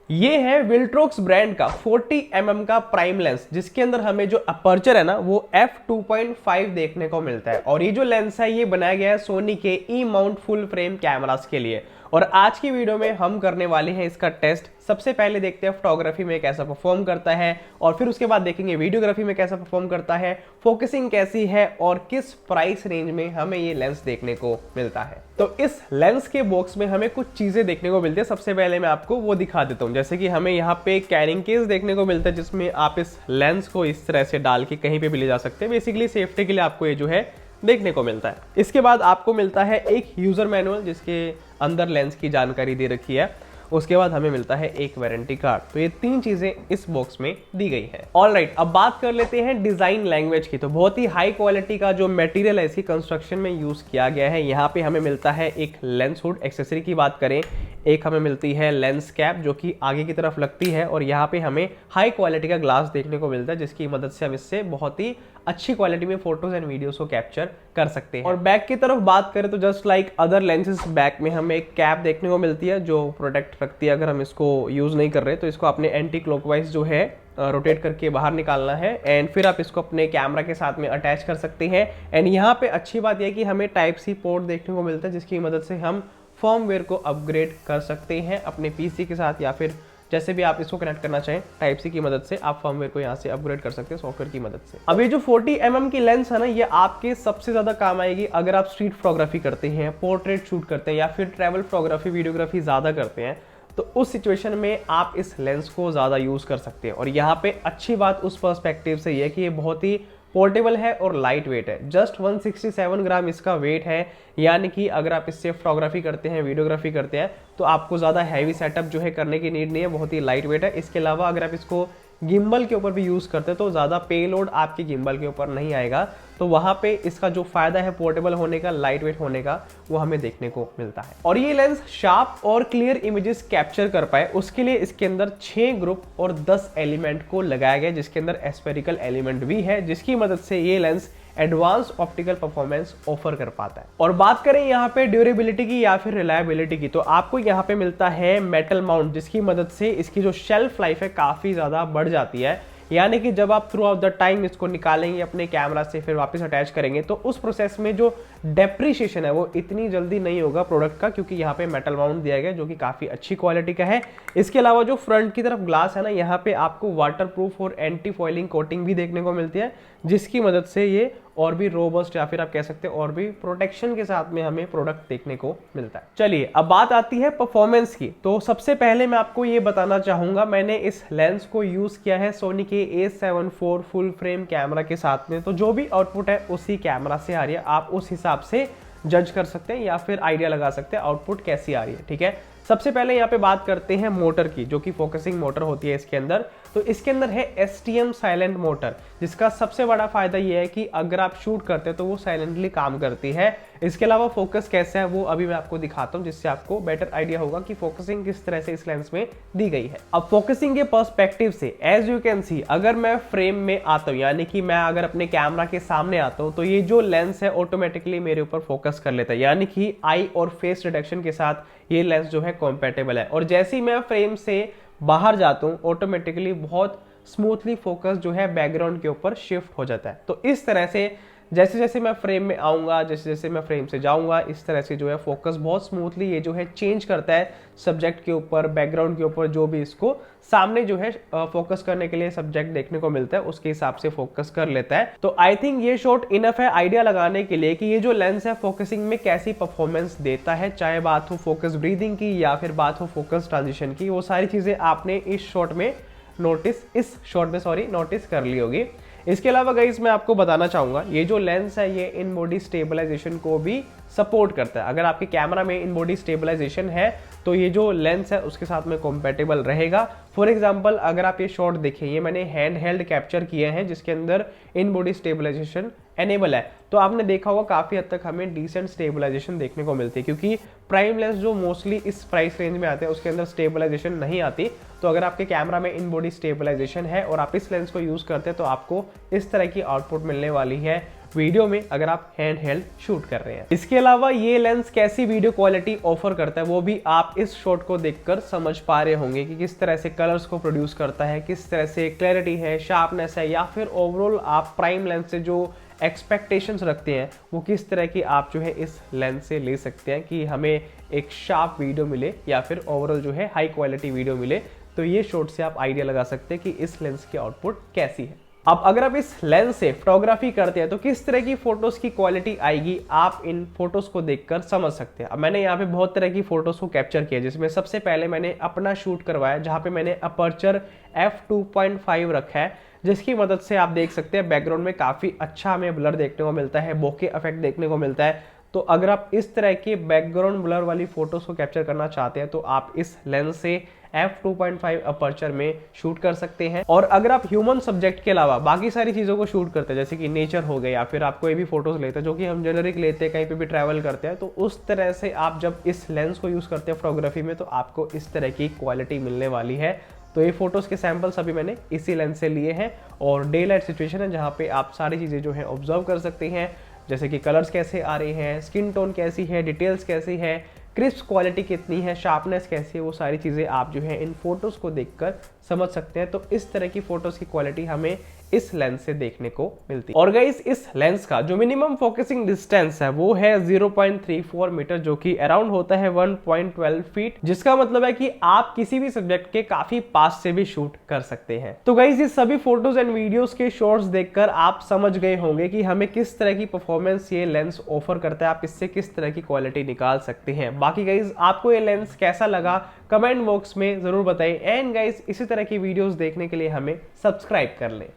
ये है विल्ट्रोक्स ब्रांड का 40 mm का प्राइम लेंस, जिसके अंदर हमें जो अपर्चर है ना वो f2.5 देखने को मिलता है। और ये जो लेंस है ये बनाया गया है सोनी के ई माउंट फुल फ्रेम कैमरास के लिए। और आज की वीडियो में हम करने वाले हैं इसका टेस्ट। सबसे पहले देखते हैं फोटोग्राफी में कैसा परफॉर्म करता है, और फिर उसके बाद देखेंगे वीडियोग्राफी में कैसा परफॉर्म करता है, फोकसिंग कैसी है और किस प्राइस रेंज में हमें ये लेंस देखने को मिलता है। तो इस लेंस के बॉक्स में हमें कुछ चीजें देखने को मिलती है। सबसे पहले मैं आपको वो दिखा देता हूँ। जैसे कि हमें यहाँ पे कैरिंग केस देखने को मिलता है, जिसमें आप इस लेंस को इस तरह से डाल के कहीं पे भी ले जा सकते हैं। बेसिकली सेफ्टी के लिए आपको ये जो है देखने को मिलता है। इसके बाद आपको मिलता है एक यूजर मैनुअल, जिसके अंदर लेंस की जानकारी दे रखी है। उसके बाद हमें मिलता है एक वारंटी कार्ड। तो ये तीन चीजें इस बॉक्स में दी गई है। ऑलराइट, अब बात कर लेते हैं डिजाइन लैंग्वेज की। तो बहुत ही हाई क्वालिटी का जो मटेरियल है इसकी कंस्ट्रक्शन में यूज किया गया है। यहाँ पे हमें मिलता है एक लेंस हुड। एक्सेसरी की बात करें, एक हमें मिलती है लेंस कैप जो कि आगे की तरफ लगती है, और यहाँ पे हमें हाई क्वालिटी का ग्लास देखने को मिलता है, जिसकी मदद से हम इससे बहुत ही अच्छी क्वालिटी में फोटोज एंड वीडियोस को कैप्चर कर सकते हैं। और बैक की तरफ बात करें तो just like other lenses, back में हमें एक कैप देखने को मिलती है जो प्रोटेक्ट रखती है। अगर हम इसको यूज नहीं कर रहे तो इसको अपने एंटी क्लॉकवाइज जो है रोटेट करके बाहर निकालना है, एंड फिर आप इसको अपने कैमरा के साथ में अटैच कर सकते हैं। एंड यहाँ पे अच्छी बात यह है कि हमें टाइप सी पोर्ट देखने को मिलता है, जिसकी मदद से हम फर्मवेयर को अपग्रेड कर सकते हैं अपने पीसी के साथ, या फिर जैसे भी आप इसको कनेक्ट करना चाहें टाइप सी की मदद से आप फर्मवेयर को यहाँ से अपग्रेड कर सकते हैं सॉफ्टवेयर की मदद से। अब ये जो 40 mm की लेंस है ना, ये आपके सबसे ज्यादा काम आएगी अगर आप स्ट्रीट फोटोग्राफी करते हैं, पोर्ट्रेट शूट करते हैं, या फिर ट्रैवल फोटोग्राफी वीडियोग्राफी ज्यादा करते हैं। तो उस सिचुएशन में आप इस लेंस को ज्यादा यूज कर सकते हैं। और यहाँ पे अच्छी बात उस पर्सपेक्टिव से ये है कि ये बहुत ही पोर्टेबल है और लाइट वेट है। जस्ट 167 ग्राम इसका वेट है, यानी कि अगर आप इससे फोटोग्राफी करते हैं, वीडियोग्राफी करते हैं, तो आपको ज़्यादा हैवी सेटअप जो है करने की नीड नहीं है। बहुत ही लाइट वेट है। इसके अलावा अगर आप इसको गिम्बल के ऊपर भी यूज़ करते हैं तो ज़्यादा पेलोड आपके गिम्बल के ऊपर नहीं आएगा। तो वहाँ पे इसका जो फायदा है पोर्टेबल होने का, लाइट वेट होने का, वो हमें देखने को मिलता है। और ये लेंस शार्प और क्लियर इमेजेस कैप्चर कर पाए उसके लिए इसके अंदर 6 ग्रुप और 10 एलिमेंट को लगाया गया, जिसके अंदर एस्फेरिकल एलिमेंट भी है, जिसकी मदद से ये lens advance optical performance offer कर पाता है। और बात करें यहाँ पे ड्यूरेबिलिटी की या फिर रिलायबिलिटी की, तो आपको यहाँ पे मिलता है मेटल माउंट, जिसकी मदद से इसकी जो शेल्फ लाइफ है काफी ज्यादा बढ़ जाती है। यानी कि जब आप थ्रू आउट द टाइम इसको निकालेंगे अपने कैमरा से, फिर वापस अटैच करेंगे, तो उस प्रोसेस में जो डेप्रिशिएशन है वो इतनी जल्दी नहीं होगा प्रोडक्ट का, क्योंकि यहाँ पे मेटल माउंट दिया गया जो कि काफी अच्छी क्वालिटी का है। इसके अलावा जो फ्रंट की तरफ ग्लास है ना, यहाँ पे आपको वाटरप्रूफ और एंटी फॉइलिंग कोटिंग भी देखने को मिलती है, जिसकी मदद से ये और भी रोबस्ट या फिर आप कह सकते हैं और भी प्रोटेक्शन के साथ में हमें प्रोडक्ट देखने को मिलता है। चलिए अब बात आती है परफॉर्मेंस की। तो सबसे पहले मैं आपको ये बताना चाहूंगा, मैंने इस लेंस को यूज किया है सोनी के A74 फुल फ्रेम कैमरा के साथ में। तो जो भी आउटपुट है उसी कैमरा से आ रही है, आप उस हिसाब से जज कर सकते हैं या फिर आइडिया लगा सकते हैं आउटपुट कैसी आ रही है। ठीक है, सबसे पहले यहाँ पे बात करते हैं मोटर की, जो कि फोकसिंग मोटर होती है इसके अंदर। तो इसके अंदर है STM साइलेंट मोटर, जिसका सबसे बड़ा फायदा ये है कि अगर आप शूट करते हैं तो वो साइलेंटली काम करती है। इसके अलावा फोकस कैसा है वो अभी मैं आपको दिखाता हूँ, जिससे आपको बेटर आइडिया होगा कि फोकसिंग किस तरह से इस लेंस में दी गई है। अब फोकसिंग के पर्सपेक्टिव से एज यू कैन सी, अगर मैं फ्रेम में आता हूँ, यानी कि मैं अगर अपने कैमरा के सामने आता हूँ, तो ये जो लेंस है ऑटोमेटिकली मेरे ऊपर फोकस कर लेता है, यानी कि आई और फेस रिडक्शन के साथ ये लेंस जो है कॉम्पेटेबल है। और जैसे ही मैं फ्रेम से बाहर जाता हूँ ऑटोमेटिकली बहुत स्मूथली फोकस जो है बैकग्राउंड के ऊपर शिफ्ट हो जाता है। तो इस तरह से जैसे जैसे मैं फ्रेम में आऊँगा, जैसे जैसे मैं फ्रेम से जाऊँगा, इस तरह से जो है फोकस बहुत स्मूथली ये जो है चेंज करता है सब्जेक्ट के ऊपर, बैकग्राउंड के ऊपर, जो भी इसको सामने जो है फोकस करने के लिए सब्जेक्ट देखने को मिलता है उसके हिसाब से फोकस कर लेता है। तो आई थिंक ये शॉट इनफ है आइडिया लगाने के लिए कि ये जो लेंस है फोकसिंग में कैसी परफॉर्मेंस देता है। चाहे बात हो फोकस ब्रीदिंग की या फिर बात हो फोकस ट्रांजिशन की, वो सारी चीज़ें आपने इस शॉट में नोटिस कर ली होगी। इसके अलावा गाइस मैं आपको बताना चाहूंगा, ये जो लेंस है ये इन बॉडी स्टेबलाइजेशन को भी सपोर्ट करता है। अगर आपके कैमरा में इन बॉडी स्टेबलाइजेशन है तो ये जो लेंस है उसके साथ में कंपैटिबल रहेगा। फॉर एग्जांपल अगर आप ये शॉट देखें, ये मैंने हैंड हेल्ड कैप्चर किए हैं जिसके अंदर इन बॉडी स्टेबलाइजेशन एनेबल है, तो आपने देखा होगा काफी हद तक हमें डिसेंट स्टेबलाइजेशन देखने को मिलती है, क्योंकि प्राइम लेंस जो मोस्टली इस प्राइस रेंज में आते हैं उसके अंदर स्टेबलाइजेशन नहीं आती। तो अगर आपके कैमरा में इन बॉडी स्टेबलाइजेशन है और आप इस लेंस को यूज करते हैं तो आपको इस तरह की आउटपुट मिलने वाली है। वीडियो में अगर आप हैंड हेल्ड शूट कर रहे हैं। इसके अलावा ये लेंस कैसी वीडियो क्वालिटी ऑफर करता है वो भी आप इस शॉट को देखकर समझ पा रहे होंगे कि किस तरह से कलर्स को प्रोड्यूस करता है, किस तरह से क्लैरिटी है, शार्पनेस है, या फिर ओवरऑल आप प्राइम लेंस से जो एक्सपेक्टेशंस रखते हैं वो किस तरह की आप जो है इस लेंस से ले सकते हैं कि हमें एक शार्प वीडियो मिले या फिर ओवरऑल जो है हाई क्वालिटी वीडियो मिले। तो ये शॉट से आप आइडिया लगा सकते हैं कि इस लेंस की आउटपुट कैसी है। अब अगर आप इस लेंस से फोटोग्राफी करते हैं तो किस तरह की फोटोज की क्वालिटी आएगी आप इन फोटोज को देखकर समझ सकते हैं। अब मैंने यहाँ पे बहुत तरह की फोटोज को कैप्चर किया, जिसमें सबसे पहले मैंने अपना शूट करवाया जहाँ पे मैंने अपर्चर f2.5 रखा है, जिसकी मदद से आप देख सकते हैं बैकग्राउंड में काफी अच्छा हमें ब्लर देखने को मिलता है, बोके इफेक्ट देखने को मिलता है। तो अगर आप इस तरह के बैकग्राउंड ब्लर वाली फोटोज को कैप्चर करना चाहते हैं तो आप इस लेंस से f2.5 अपर्चर में शूट कर सकते हैं। और अगर आप ह्यूमन सब्जेक्ट के अलावा बाकी सारी चीजों को शूट करते हैं, जैसे कि नेचर हो गए या फिर आप कोई भी फोटोज लेते हैं जो कि हम जेनरिक लेते हैं, कहीं पे भी ट्रैवल करते हैं, तो उस तरह से आप जब इस लेंस को यूज करते हैं फोटोग्राफी में तो आपको इस तरह की क्वालिटी मिलने वाली है। तो ये फोटोज के सैंपल्स अभी मैंने इसी लेंस से लिए हैं और डे लाइट सिचुएशन है जहाँ पे आप सारी चीजें जो है ऑब्जर्व कर सकते हैं, जैसे कि कलर्स कैसे आ रहे हैं, स्किन टोन कैसी है, डिटेल्स कैसी है, क्रिस्प क्वालिटी कितनी है, शार्पनेस कैसी है, वो सारी चीज़ें आप जो है इन फोटोज़ को देखकर समझ सकते हैं। तो इस तरह की फोटोज़ की क्वालिटी हमें इस लेंस से देखने को मिलती है। और गाइस इस लेंस का जो मिनिमम फोकसिंग डिस्टेंस है वो है 0.34 मीटर, जो कि अराउंड होता है 1.12 फीट, जिसका मतलब है कि आप किसी भी सब्जेक्ट के काफी पास से भी शूट कर सकते हैं। तो गाइस ये सभी फोटोज एंड वीडियोस के शॉर्ट्स देखकर आप समझ गए होंगे कि हमें किस तरह की परफॉर्मेंस ये लेंस ऑफर करता है, आप इससे किस तरह की क्वालिटी निकाल सकते हैं। बाकी गाइस आपको ये लेंस कैसा लगा कमेंट बॉक्स में जरूर बताएं एंड गाइस इसी तरह की वीडियोस देखने के लिए हमें सब्सक्राइब कर लें।